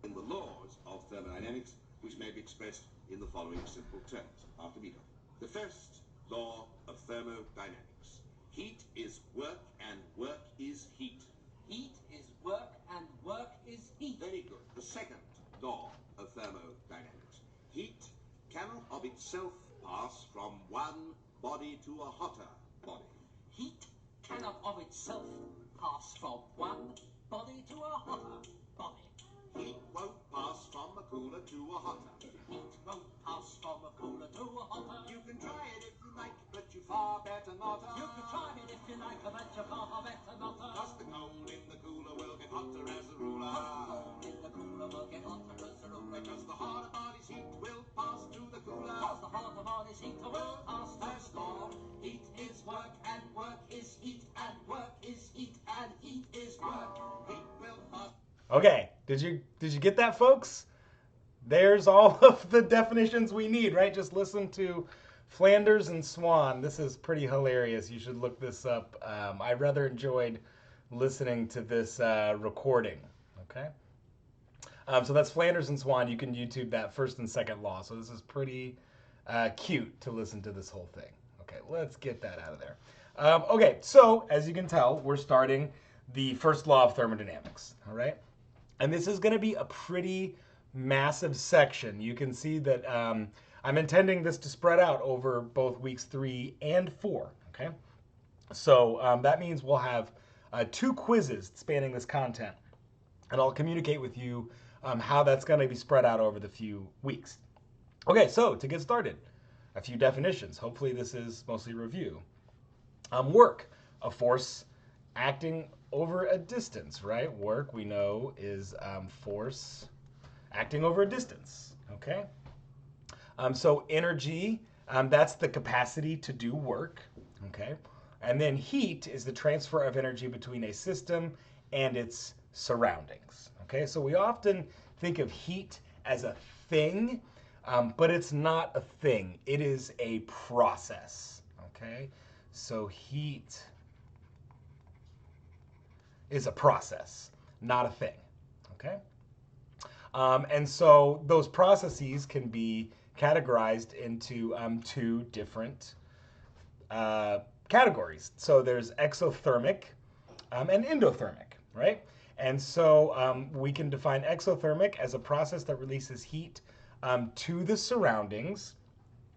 in the laws of thermodynamics, which may be expressed in the following simple terms after me. The first law of thermodynamics. Heat is work and work is heat. Heat is work and work is heat. Very good. The second law of thermodynamics. Heat cannot of itself pass from one body to a hotter body. Heat cannot of itself pass from one body to a hotter body. Heat won't pass from a cooler to a hotter. Heat won't pass from a cooler to a hotter. You can try it if you like, but you far better not. You can try it if you like, but you far better not. Cause the cold in the cooler will get hotter as a ruler. Cold in the cooler will get hotter as a ruler. Because the hotter body's heat will pass to the cooler. Cause the hotter body's heat will pass to the cooler. Heat is work and work is heat and work is heat and heat is work. Heat will pass. Okay, did you get that, folks? There's all of the definitions we need, right? Just listen to Flanders and Swan. This is pretty hilarious. You should look this up. I rather enjoyed listening to this recording, okay? So that's Flanders and Swan. You can YouTube that first and second law. So this is pretty cute to listen to this whole thing. Okay, let's get that out of there. Okay, so as you can tell, we're starting the first law of thermodynamics, all right? And this is going to be a pretty massive section. You can see that I'm intending this to spread out over both weeks 3 and 4, okay? So that means we'll have 2 quizzes spanning this content, and I'll communicate with you how that's going to be spread out over the few weeks. Okay, so to get started, a few definitions. Hopefully this is mostly review. Work, a force acting over a distance, right? Work, we know, is force acting over a distance, okay? So energy, that's the capacity to do work, okay? And then heat is the transfer of energy between a system and its surroundings, okay? So we often think of heat as a thing, but it's not a thing. It is a process, okay? So heat is a process, not a thing, okay? And so those processes can be categorized into 2 different categories. So there's exothermic and endothermic, right? And so we can define exothermic as a process that releases heat to the surroundings,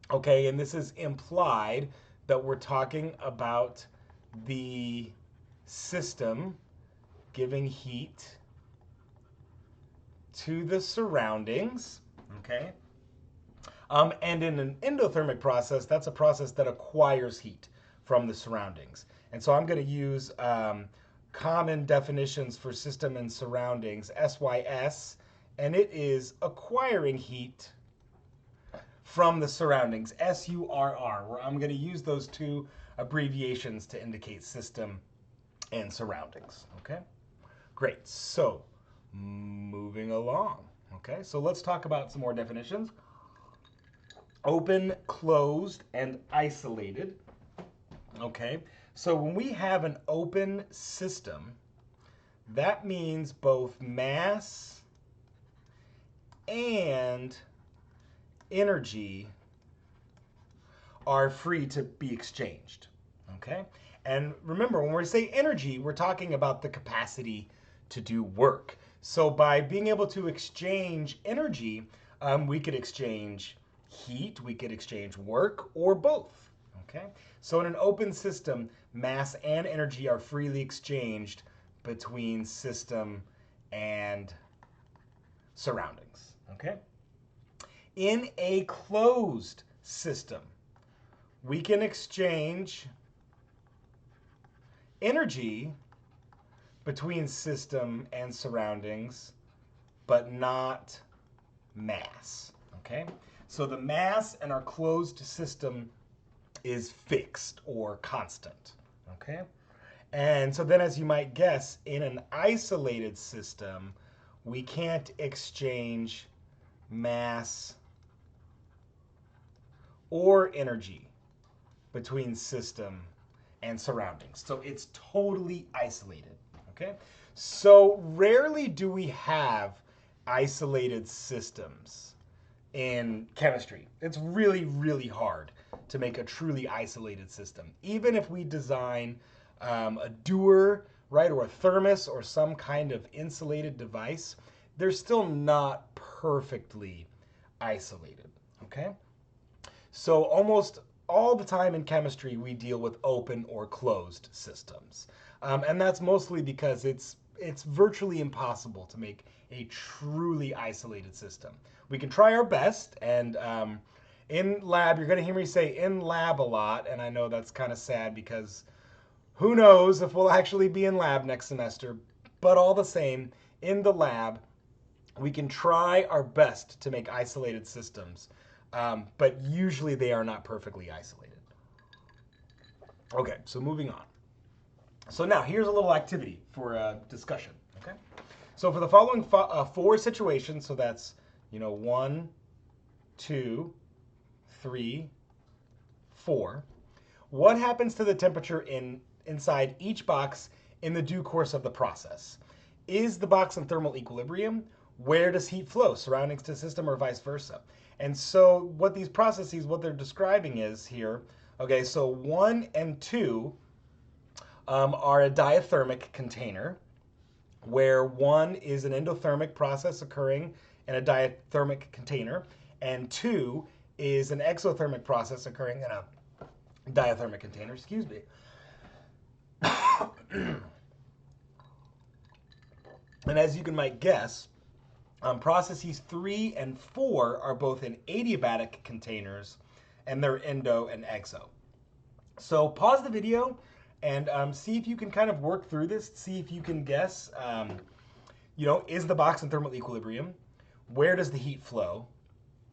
okay? And this is implied that we're talking about the system giving heat to the surroundings, okay? And in an endothermic process, that's a process that acquires heat from the surroundings. And so I'm going to use common definitions for system and surroundings, SYS, and it is acquiring heat from the surroundings, SURR, where I'm going to use those 2 abbreviations to indicate system and surroundings, okay? Great, so moving along, okay? So let's talk about some more definitions. Open, closed, and isolated, okay? So when we have an open system, that means both mass and energy are free to be exchanged, okay? And remember, when we say energy, we're talking about the capacity to do work. So by being able to exchange energy, we could exchange heat, we could exchange work, or both, okay? So in an open system, mass and energy are freely exchanged between system and surroundings, okay? In a closed system, we can exchange energy between system and surroundings, but not mass, okay? So the mass in our closed system is fixed or constant, okay? And so then, as you might guess, in an isolated system, we can't exchange mass or energy between system and surroundings. So it's totally isolated, okay? So rarely do we have isolated systems in chemistry. It's really, really hard to make a truly isolated system. Even if we design a dewar, right, or a thermos or some kind of insulated device, they're still not perfectly isolated, okay? So almost all the time in chemistry, we deal with open or closed systems. And that's mostly because it's virtually impossible to make a truly isolated system. We can try our best, and in lab, you're going to hear me say in lab a lot, and I know that's kind of sad because who knows if we'll actually be in lab next semester, but all the same, in the lab, we can try our best to make isolated systems, but usually they are not perfectly isolated. Okay, so moving on. So now here's a little activity for discussion, okay? So for the following 4 situations, so that's, 1, 2, 3, 4, what happens to the temperature inside each box in the due course of the process? Is the box in thermal equilibrium? Where does heat flow, surroundings to system or vice versa? And so what these processes, what they're describing is here, okay, so 1 and 2 are a diathermic container, where 1 is an endothermic process occurring in a diathermic container, and 2 is an exothermic process occurring in a diathermic container, excuse me. And as you might guess, processes 3 and 4 are both in adiabatic containers, and they're endo and exo. So pause the video and see if you can kind of work through this, see if you can guess, is the box in thermal equilibrium? Where does the heat flow?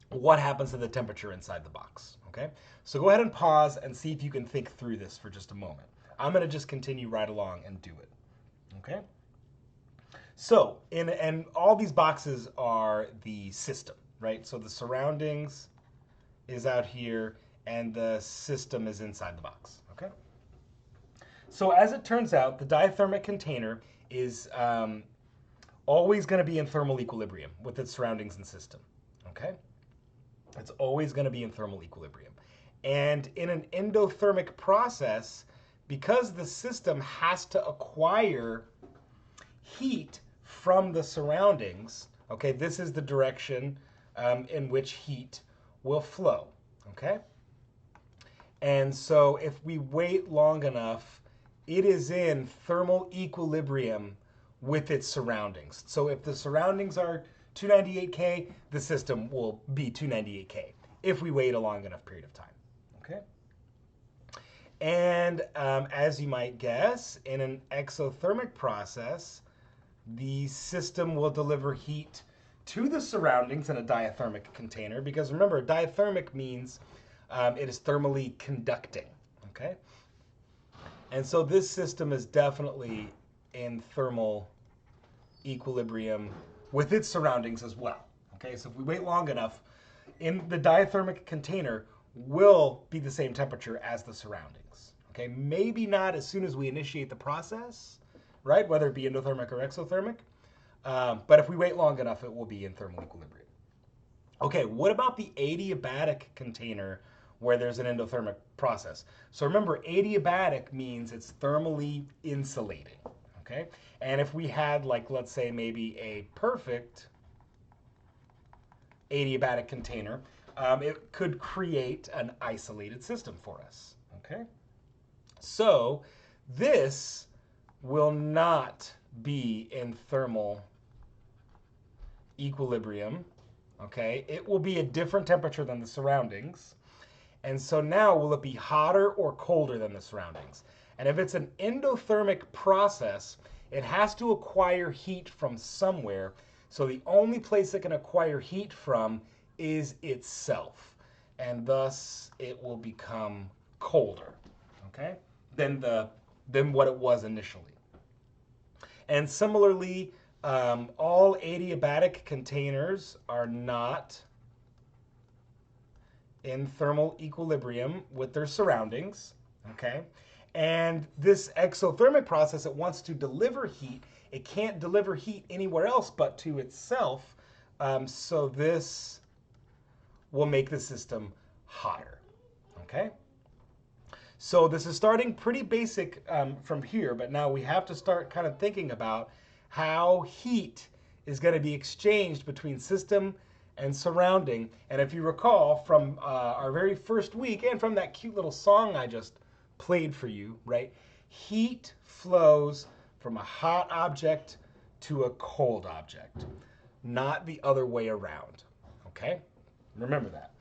What happens to the temperature inside the box, okay? So go ahead and pause and see if you can think through this for just a moment. I'm gonna just continue right along and do it, okay? So, and all these boxes are the system, right? So the surroundings is out here and the system is inside the box, okay? So as it turns out, the diathermic container is always going to be in thermal equilibrium with its surroundings and system, okay? It's always going to be in thermal equilibrium. And in an endothermic process, because the system has to acquire heat from the surroundings, okay, this is the direction in which heat will flow, okay? And so if we wait long enough, it is in thermal equilibrium with its surroundings. So if the surroundings are 298 K, the system will be 298 K if we wait a long enough period of time, okay? And as you might guess, in an exothermic process, the system will deliver heat to the surroundings in a diathermic container, because remember, diathermic means it is thermally conducting, okay? And so this system is definitely in thermal equilibrium with its surroundings as well, okay? So if we wait long enough, in the diathermic container will be the same temperature as the surroundings, okay? Maybe not as soon as we initiate the process, right? Whether it be endothermic or exothermic, but if we wait long enough, it will be in thermal equilibrium. Okay, what about the adiabatic container where there's an endothermic process? So remember, adiabatic means it's thermally insulating, okay? And if we had, like, let's say maybe a perfect adiabatic container, it could create an isolated system for us, okay? So this will not be in thermal equilibrium, okay? It will be a different temperature than the surroundings. And so now, will it be hotter or colder than the surroundings? And if it's an endothermic process, it has to acquire heat from somewhere. So the only place it can acquire heat from is itself. And thus, it will become colder, okay, than what it was initially. And similarly, all adiabatic containers are not in thermal equilibrium with their surroundings, okay? And this exothermic process, it wants to deliver heat It can't deliver heat anywhere else but to itself. So this will make the system hotter. Okay? So this is starting pretty basic from here, but now we have to start kind of thinking about how heat is going to be exchanged between system and surrounding. And if you recall from our very first week and from that cute little song I just played for you, right? Heat flows from a hot object to a cold object, not the other way around. Okay? Remember that.